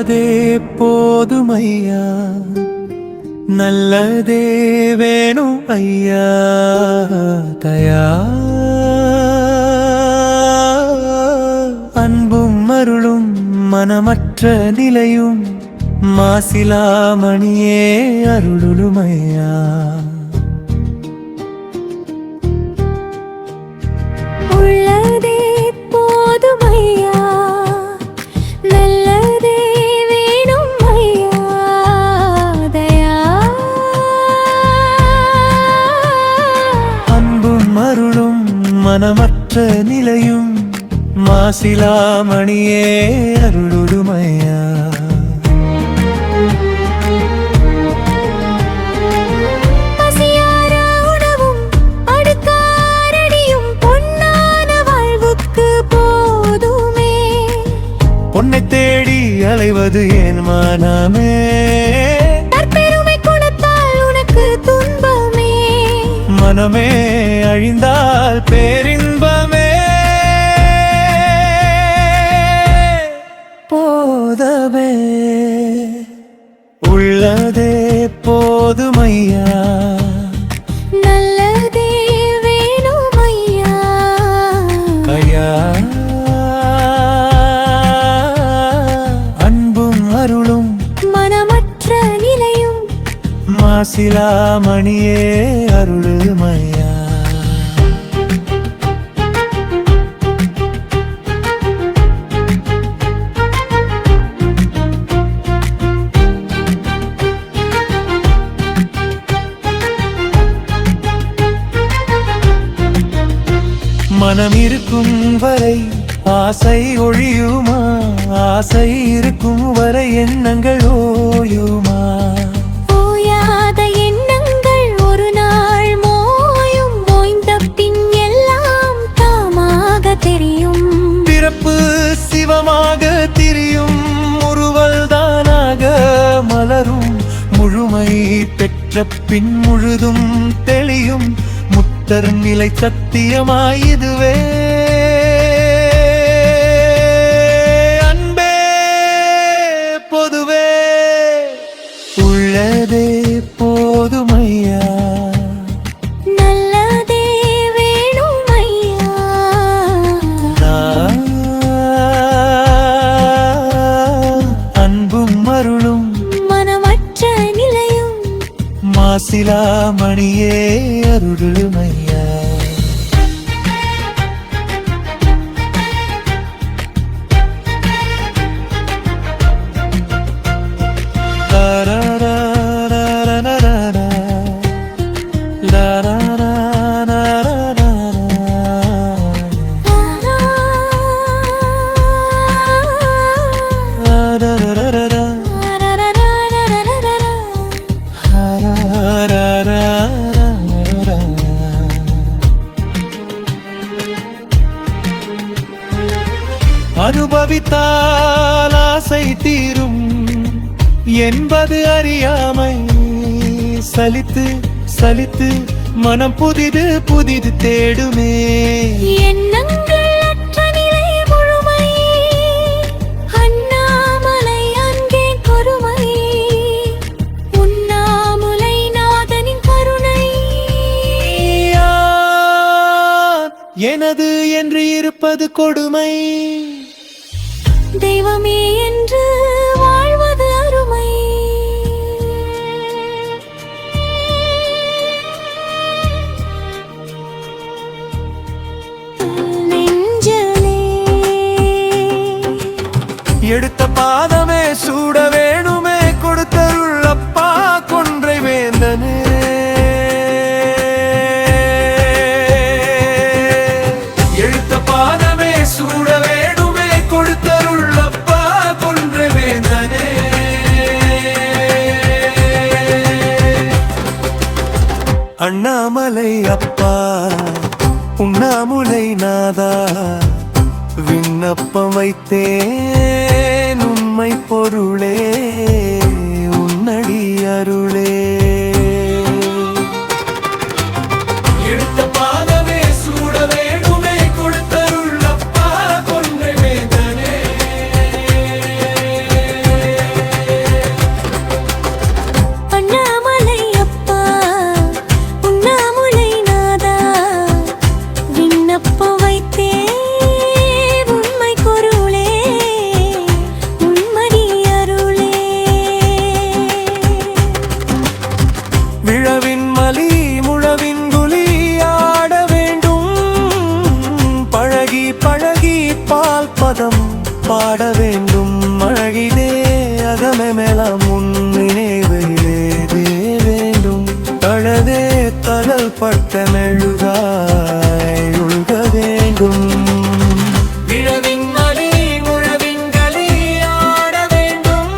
உள்ளதே போதுமையா, நல்லதே வேணும் ஐயா. தயா அன்பும் அருளும் மனமற்ற நிலையும் மாசிலாமணியே அருளுமையா. உள்ளதே போதுமையா, நல்லதே வேணும் ஐயா. தயா அன்பும் அருளும் மனமற்ற நிலையும் மாசிலாமணியே அருளுமையா. பொன்னை தேடி அலைவது என் மனமே, தற்பெருமை குணத்தால் உனக்கு துன்பமே. மனமே அழிந்தால் பேரின்பமே. போதமே உள்ளதே போதுமையா, நல்லதே வேணும் ஐயா. ஐயா அன்பும் அருளும் மனமற்ற நிலையும் மாசிலாமணியே அருளுமையா. மனம் இருக்கும் வரை ஆசை ஒழியுமா, ஆசை இருக்கும் வரை எண்ணங்கள் ஓயுமா. ஓயாத எண்ணங்கள் ஒரு நாள் மோயும், மோய்ந்த பின் எல்லாம் தாமாக தெரியும். பிறப்பு சிவமாக திரியும், முறுவல் தானாக மலரும். முழுமை பெற்ற பின் முழுதும் தெளியும், முத்தர் நிலை சத்தியமாயிதுவே. அன்பே பொதுவே உள்ளதே போதுமையா, நல்லதே வேணும் ஐயா. அன்பும் அருளும் மனமற்ற நிலையும் மாசிலாமணியே அருளுமையா. அனுபவித்தால் ஆசை தீரும் என்பது அறியாமை. சலித்து சலித்து மனம் புதிது புதிது தேடுமே. எண்ணங்கள் அற்ற நிலை முழுமை, அண்ணாமலை அங்கே பொறுமை. உண்ணாமுலை நாதனின் கருணை. எனது என்று இருப்பது கொடுமை, தெய்வமே என்று வாழ்வது அருமை. நெஞ்சலே எடுத்த பாதமே சூட வேணுமே, கொடுத்தருள் அப்பா கொன்றை வேந்தனே. எடுத்த பாதமே சூட வேணுமே, கொடுத்தருள் அப்பா கொன்றை வேந்தனே. அண்ணாமலை அப்பா உண்ணாமுலை நாதா, விண்ணப்பம் வைத்தேன் உண்மை பொருளே, உன்னடி அருளே. எடுத்த பாதமே சூட வேணுமே, கொடுத்தருள் அப்பா கொன்றை வேந்தனே. பதம் பாட வேண்டும் அழகிலே அகமே மேலாம் உன் நினைவிலே வேண்டும் அழதே தகல் பட்ட மெழுகாய் உள்க வேண்டும் விழவின் மலி முழவின் களி ஆட வேண்டும்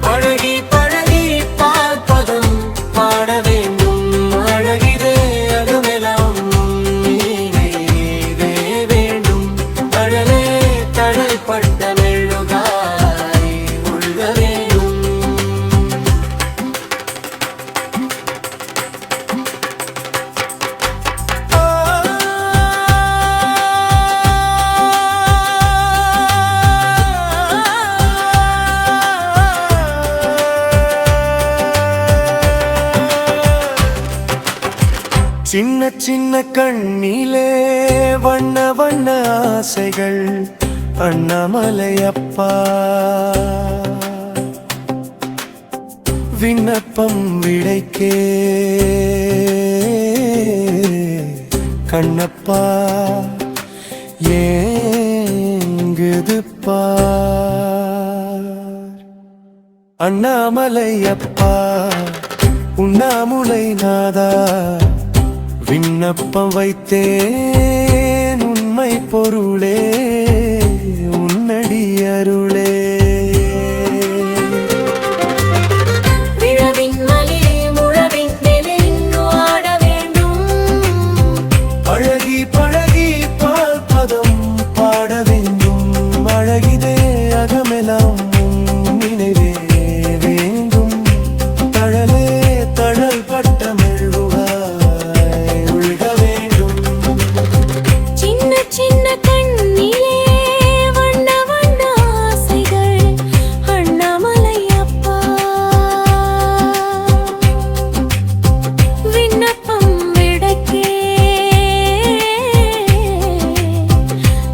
பழகி பழகி பார்ப்பதம் பாட வேண்டும் அழகிலே அகமெல்லாம் நீவே வேண்டும் அழலே தடல் பட்ட மெழுகாய் உள்க வேண்டும் சின்ன சின்ன கண்ணிலே வண்ண வண்ண ஆசைகள் அண்ணாமலையப்பா விண்ணப்பம் விடைக்கே கண்ணப்பா ஏங்குது பார் அண்ணாமலையப்பா உண்ணாமுலை நாதா விண்ணப்பம் வைத்தேன் உண்மை பொருளே உன்னடி அருளே விழவின் மலி முழவின் களி ஆட வேண்டும் அழகி பழகி பார்ப்பதம் பாட வேண்டும் அழகிதே அகமெல்லாம் நினைவே வேண்டும் தழலே தழல் பட்ட மெழுகாய் உள்க வேண்டும் சின்ன சின்ன கண்ணிலே வண்ண வண்ண ஆசைகள் அண்ணாமலையப்பா விண்ணப்பம் விடக்கே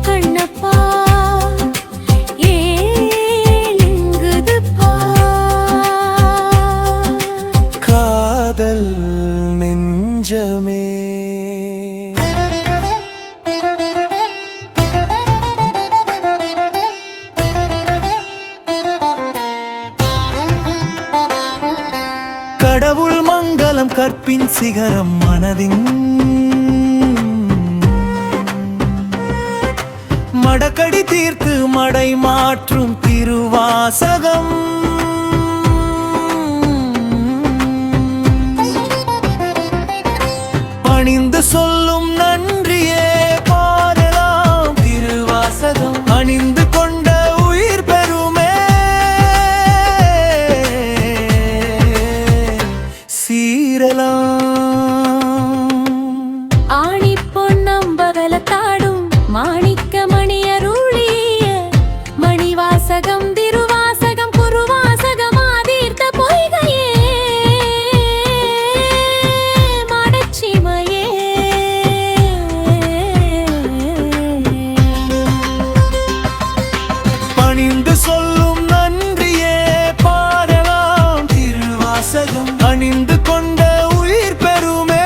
கண்ணப்பா ஏங்குது பார் காதல் நெஞ்சமே கடவுள் மங்களம் கற்பின் சிகரம் மனதின் மடக்கடி தீர்த்து மடை மாற்றும் திருவாசகம் பணிந்து சொல்லும் நன்றியே பாடலாம் திருவாசகம் அணிந்து கொண்ட உயிர் பெறுமே சீரலாம் ஆணி பொன்னம்பகலத்தாடும் மாணிக்க மணியருளிய மணிவாசகம் திருவாசகம் குருவாசகம் ஆதீர்த்த பொய்கையே மாடச்சிமையே பணிந்து சொல்லும் நன்றியே பாடலாம் திருவாசகம் அணிந்து கொண்ட உயிர் பெறுமே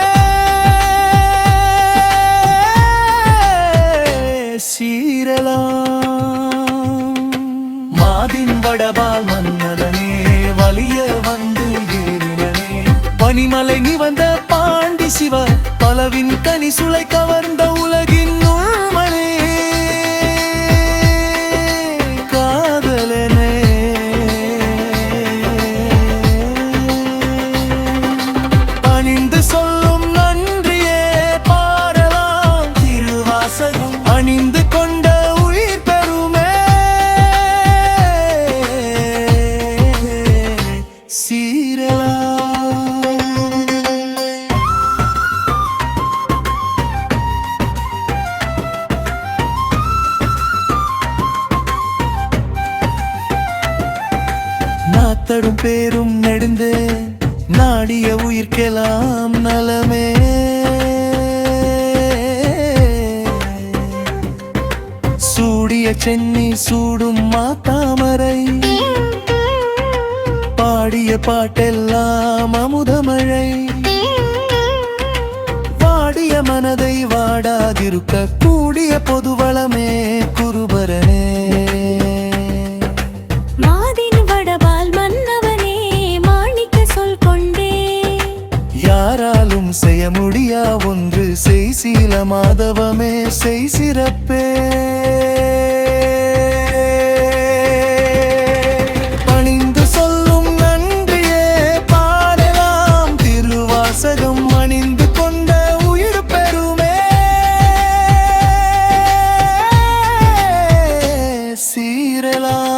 சீரலாம் மாதின் வடபால் மன்னதனே வலிய வந்து ஏறினனே பனிமலை நிவந்த பாண்டி சிவ பலவின் கனி சுளை கவர்ந்த உலகின் உள்மனே காதலனே பணிந்து சொல்லும் நன்றியே பாடலாம் திருவாசகம் அணிந்து கொண்ட உயிர் பெறுமே சீரலாம் நாத்தடும் பேரும் நெடுந்து நாடிய உயிர்க்கெல்லாம் நலமே சூடிய சென்னி சூடும் மாத்தாமரை பாடிய பாட்டெல்லாம் அமுதமழை வாடிய மனதை வாடாதிருக்க கூடிய பொதுவளமே குரு யாராலும் செய்ய முடியா ஒன்று செய் சீல மாதவமே செய் சிறப்பே பணிந்து சொல்லும் நன்றியே பாடலாம் திருவாசகம் அணிந்து கொண்ட உயிர் பெறுமே சீரலாம்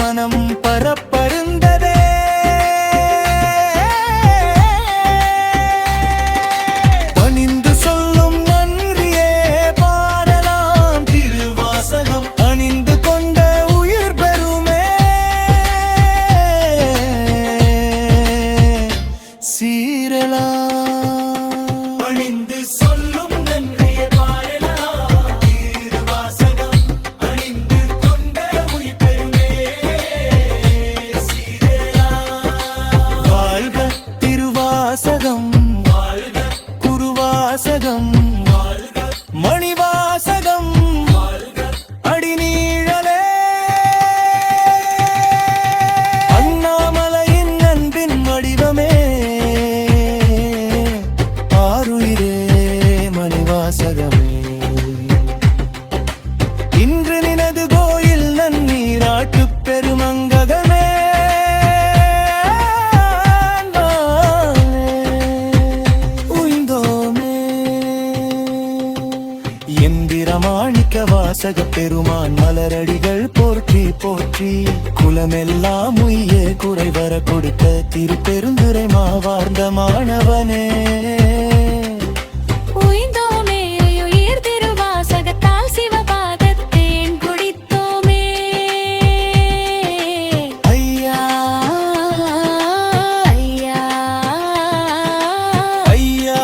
மனம் பரப்பருந்ததே பணிந்து சொல்லும் நன்றியே பாடலாம் திருவாசகம் அணிந்து கொண்ட உயிர் பெறுமே சீரலாம் பணிந்து சொல்லும் நன்றியே பாடலாம் திருவாசகம் அணிந்து கொண்ட உயிர் பெறுமே திருவாசகம் குருவாசகம் மணிவாசகம் அடிநீழலே அண்ணாமலையின் அன்பின் வடிவமே ஆருயிரே மணிவாசகமே இன்று நினது கோயில் நன்னீராட்டு பெருமங்ககமே எந்திரமாணிக்க வாசக பெருமான் மலரடிகள் போற்றி போற்றி குலமெல்லாம் உய்ய குறைவர கொடுத்த திருப்பெருந்துரை மாவார்ந்த மாணவனே உய்ந்தோமே உயிர் திருவாசகத்தால் சிவபாதத்தேன் குடித்தோமே ஐயா ஐயா ஐயா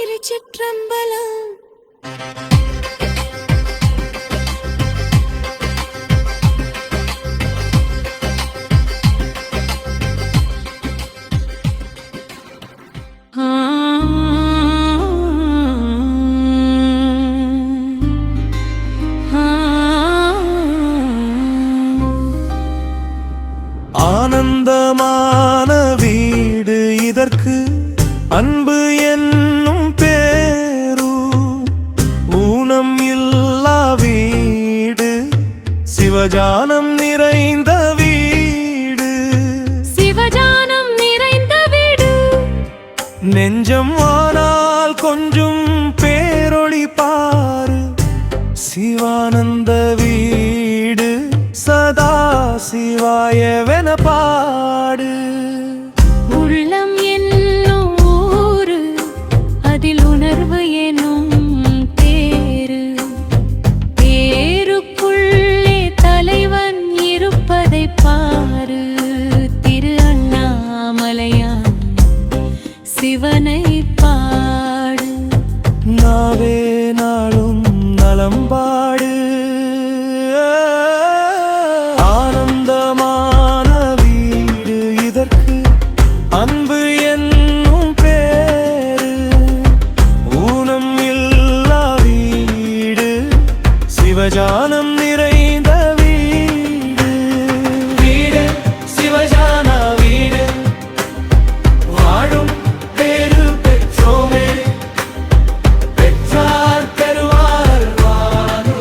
திருச்சிற்றம்பலம் ஆனந்தமான வீடு இதற்கு அன்பு என்னும் பேரு ஊனம் இல்லா வீடு சிவஜானம் நிறைந்த வீடு சிவஜானம் நிறைந்த வீடு நெஞ்சம் ஆனால் கொஞ்சம் பேரொளி பாரு சிவானந்த வீடு சதா சிவாயவென பாடு உள்ளம் என்னும் ஊரு அதில் உணர்வு எனும் தேரு தேருக்குள்ளே தலைவன் இருப்பதை பாரு திரு அண்ணாமலையான் சிவனை பாடு நாவே நாளும் நலம்பாடு ஆனந்தமான வீடு இதற்கு அன்பு என்னும் பேரு ஊனம் இல்லா வீடு சிவஜானம் நிறைந்த வீடு வீடு சிவஜான வீடு வாழும் பேரு பெற்றோமே பெற்றார் பெறுவார் வானு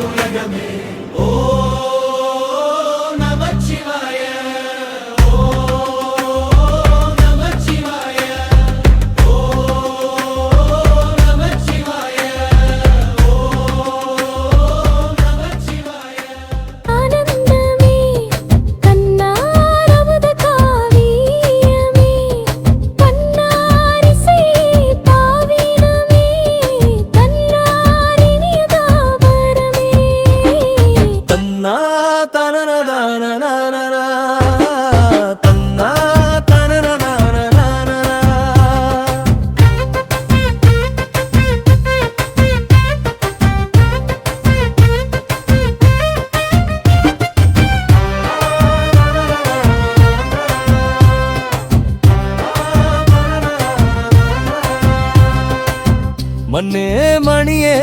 மண்ணே மணியே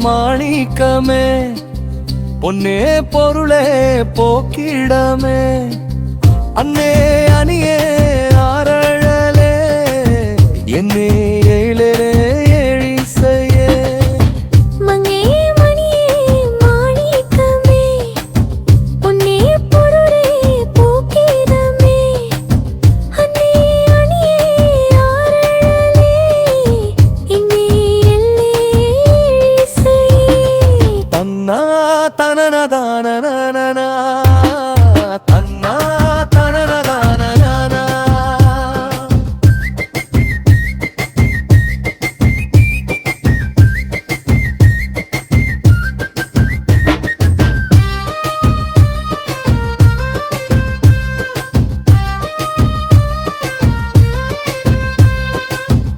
மாணிக்கமே பொன்னே பொருளே போக்கிடமே அன்னே அணியே ஆரழலே என்னே எழிலே எழிசையே மங்கே மணியே மாணிக்கமே பொன்னே பொருளே போக்கிடமே அன்னே அணியே ஆரழலே என்னே எல்லே இசையே தன்னா தனனதானனனா தன்னா தனனதானனனா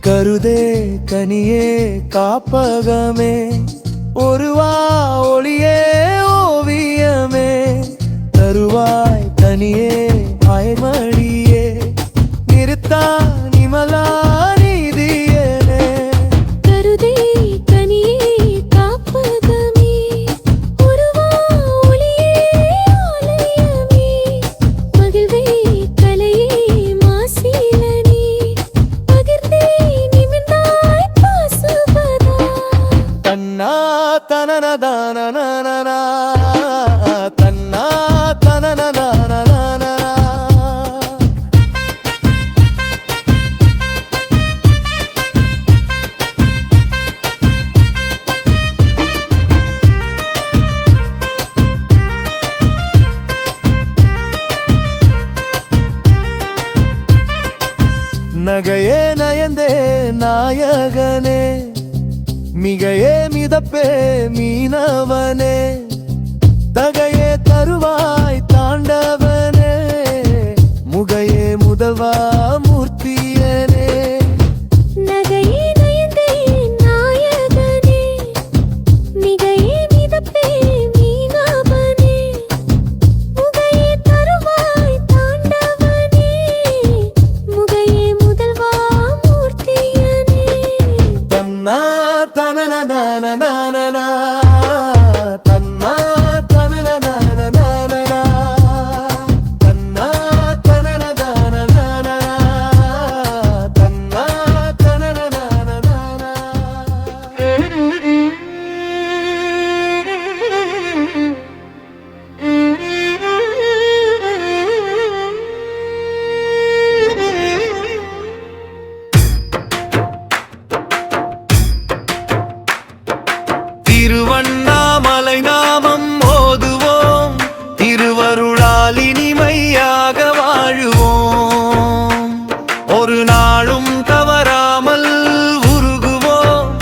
கருதே கனியே காப்பகமே ஒருவா ஒளியே ஓவியமே தருவாய் தனியே ஆய்மடியே நிறுத்தா நிமலா நீதியனே கருதே கனியே காப்பகமே ஒருவா ஒளியே ஆலயமே மகிழ்வே கலையே மாசிலனே பகிர்ந்தே நிமிர்ந்தாய் பாசுபதா தன்னா தனனதானனனா தன்னா தனனதானனனா நகையே நயந்தே நாயகனே மிகையே மிதப்பே மீனவனே தகையே தருவாய் தாண்டவனே முகையே முதல்வா மூர்த்தியனே நகையே நயந்தே நாயகனே மிகையே மிதப்பே மீனவனே முகையே தருவாய் தாண்டவனே முகையே முதல்வா மூர்த்தியனே தன்னா தனனதானனனா தன்னா தனனதானனனா தன்னா தனனதானனனா தன்னா தனனதானனனா திருவண்ணாமலை நாமம் ஓதுவோம் திருவருளால் இனிமையாக வாழுவோம் ஒரு நாளும் தவறாமல் உருகுவோம்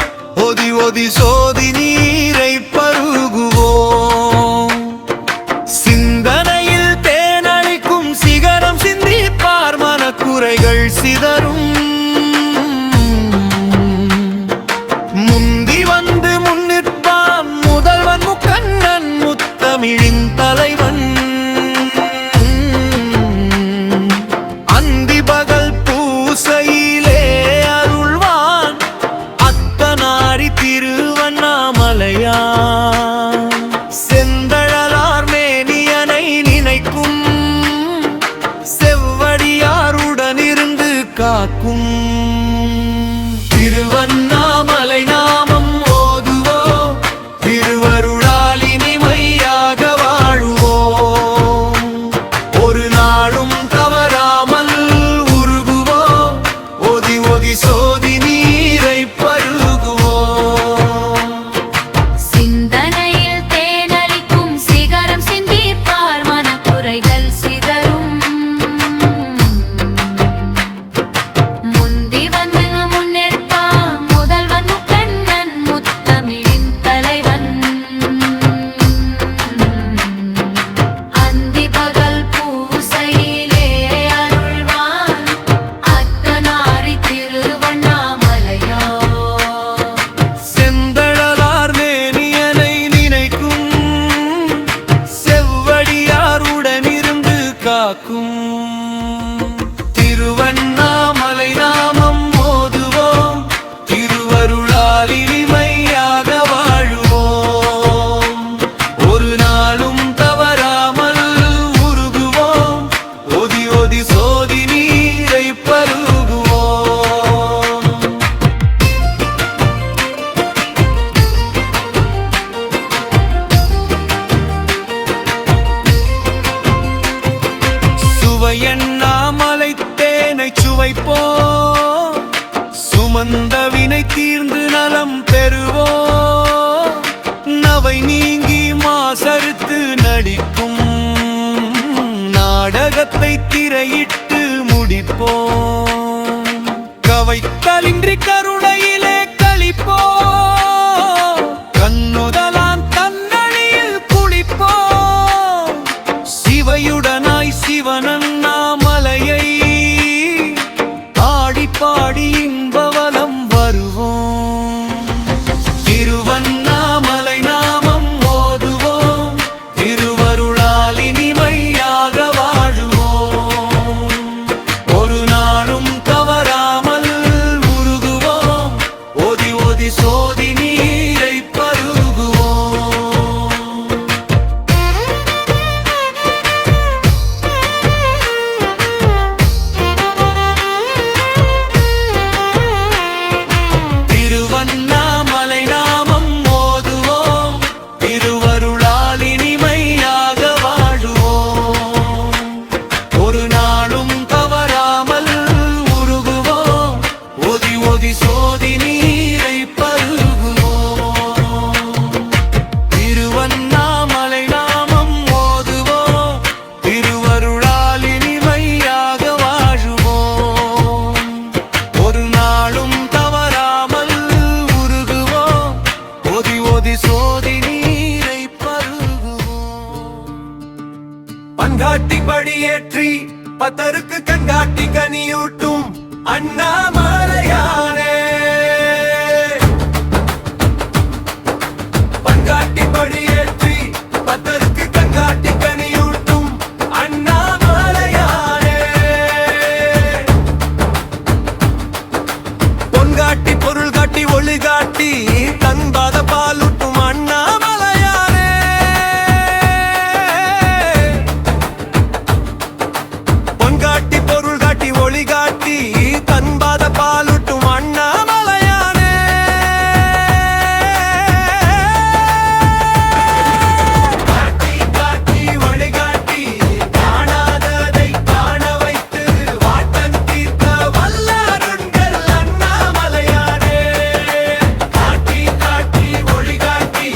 ஒதி ஒதி சோதி நீரை பருகுவோம் சிந்தனையில் தேனளிக்கும் சிகரம் சிந்திப்பார் மனக்குறைகள் சிதறும் முந்தி வந்து முன்னிற்பான் சுமந்த வினை தீர்ந்து நலம் பெறுவோம். நவை நீங்கி மாசறுத்து நடிக்கும் நாடகத்தை திரையிட்டு முடிப்போம். கவைத்தலின்றி கருணையிலே கழிப்போம். கண்ணுதலான் தன்னழியில் குளிப்போம். சிவையுடனாய் சிவனண்ணாமலையை ஆடி பாடி இன்பவலம் வருவோம். திருவண்ணாமலை நாமம் ஓதுவோம். திருவருளால் இனிமையாக வாழுவோம். ஒரு நாளும் தவறாமல் உருகுவோம். ஓதி ஓதி சோதி நீரை பருகுவோம். திருவண்ணாமலை நாமம் ஓதுவோம். திருவருளால் இனிமையாக வாழுவோம். ஒரு நாளும் தவறாமல் உருகுவோம். ஓதி ஓதி சோதி நீரை பருகுவோம். திருவண்ணாமலை நாமம் ஓதுவோம். திருவருளால் இனிமையாக வாழுவோம். ஒரு நாளும் தவறாமல் உருகுவோம். ஓதி ஓதி சோதி நீரை பருகுவோம். பண்காட்டி படியேற்றி பத்தருக்கு கண்காட்டி கனியூட்டும் அண்ணாமலையானே. பண்காட்டி படியேற்றி பத்தருக்கு கண்காட்டி கனியூட்டும் அண்ணாமலையானே. பொன்காட்டி பொருள் காட்டி ஒளி காட்டி தன்பாத பாலூட்டும் அண்ணாமலையானே. பொன்காட்டி பொருள் காட்டி ஒளி காட்டி தன்பாத பாலூட்டும் அண்ணாமலையானே. காட்டி காட்டி ஒளி காட்டி காணாததை காண வைத்து வாட்டம் தீர்க்க வல்லாருங்கள் அண்ணாமலையானே. காட்டி காட்டி ஒளி காட்டி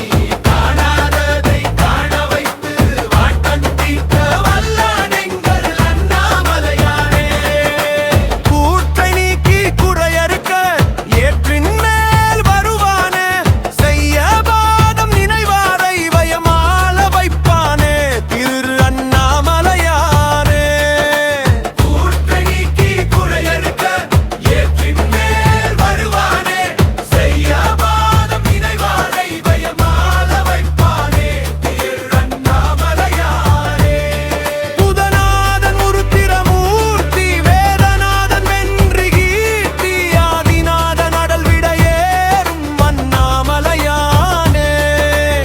காணாததை காண வைத்து வாட்டம் தீர்க்க வல்லானெங்கள் அண்ணாமலையானே. கூற்றை நீக்கி குறையறுக்க ஏற்றின் மேல் வருவானே. செய்ய பாதம் நினைவாரை பயமாள வைப்பானே. திரு அண்ணாமலையானே. கூற்றை நீக்கி குறையறுக்க ஏற்றின் மேல் வருவானே. செய்ய பாதம் நினைவாரை பயமாள வைப்பானே. திரு அண்ணாமலையானே. புதநாதன் உருத்திரமூர்த்தி வேதநாதன் வென்றி கீர்த்தி ஆதிநாதன் அடல் விடையேறும் அண்ணாமலையானே.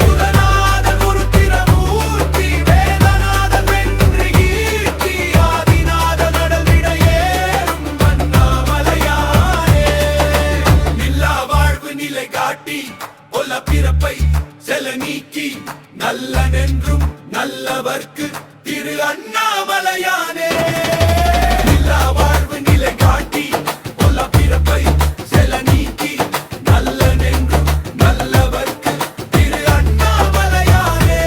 புதநாதன் உருத்திரமூர்த்தி வேதநாதன் வென்றி கீர்த்தி ஆதிநாதன் அடல் விடையேறும் அண்ணாமலையானே. நில்லா வாழ்வு நிலை காட்டி ஒல்ல பிறப்பை செல நீக்கி நல்லனென்றும் நல்லவர்க்கு திரு அண்ணாமலையானே. நில்லா வாழ்வு நிலை காட்டி ஒல்ல பிறப்பை செல நீக்கி நல்லனென்றும் நல்லவர்க்கு திரு அண்ணாமலையானே.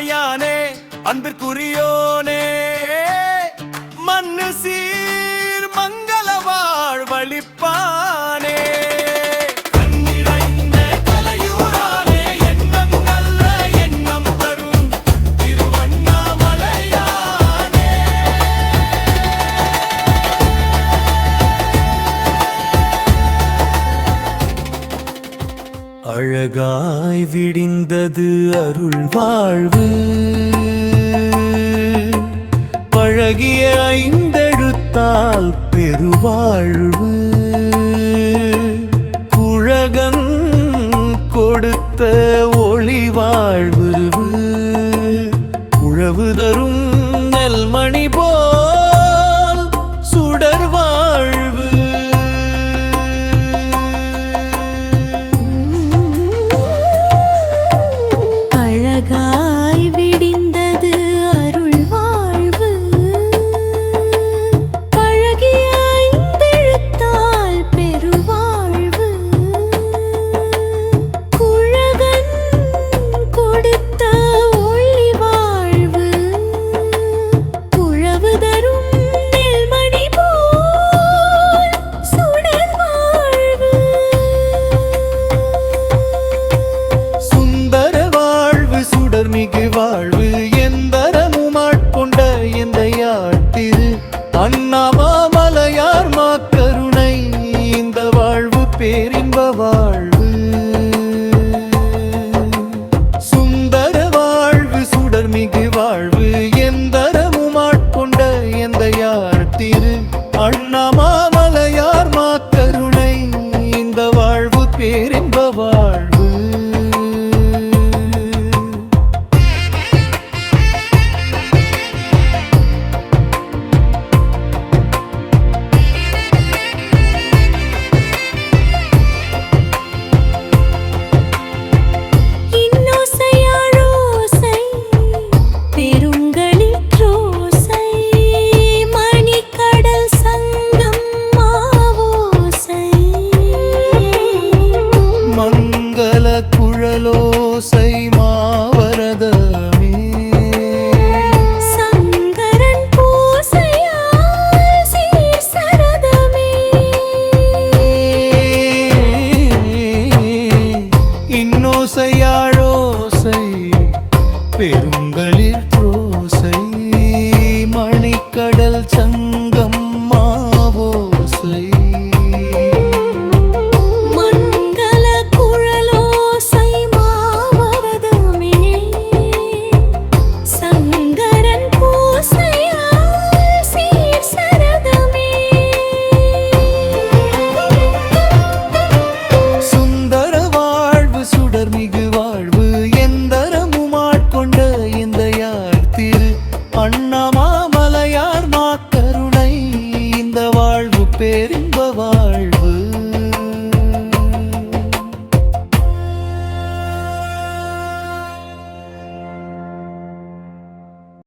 அண்ணாமலையானே அன்பிற்குரியோனே மண்ணு சீர் மங்கள வாழ்வழிப்பானே கண்ணிறைந்த கலையூரானே எண்ணம் நல்ல எண்ணம் தரும் திருவண்ணாமலையானே அழகாய் விடிந்தது அருள் வாழ்வு பழகிய ஐந்தெழுத்தால் பெருவாழ்வு குழகன் கொடுத்த ஒளி வாழ்வு உழவு தரும் நெல்மணி போல் சுடர் வாழ்வு அழகாய் விடிந்தது அருள் வாழ்வு பழகிய ஐந்தெழுத்தால் பெருவாழ்வு குழகன் கொடுத்த ஒளி வாழ்வு உழவு தரும் நெல்மணி போல் சுடர் வாழ்வு சுந்தர வாழ்வு சுடர்மிகு வாழ்வு எந்தரமும் ஆட்கொண்ட எந்த யாட்டிரு அண்ணாமலையார் மாக்கருணை இந்த வாழ்வு பேரின்ப வாழ்வு சுந்தர வாழ்வு சுடர்மிகு வாழ்வு எந்தரமும் ஆட்கொண்ட எந்த யாட்டிரு அண்ணாமலையார் மாக்கருணை இந்த வாழ்வு பேரின்ப வாழ்வு இன்னோசையாழோசை பெருங்களிற்றோசை மணிக்கடல் சங்கம் மாவோசை மங்கள குழலோசை மாவரதமே சங்கரன் பூசையால் சீர் சரதமே இன்னோசையாழோசை பெருங்களிர் தோசை மணிக்கடல் சங்க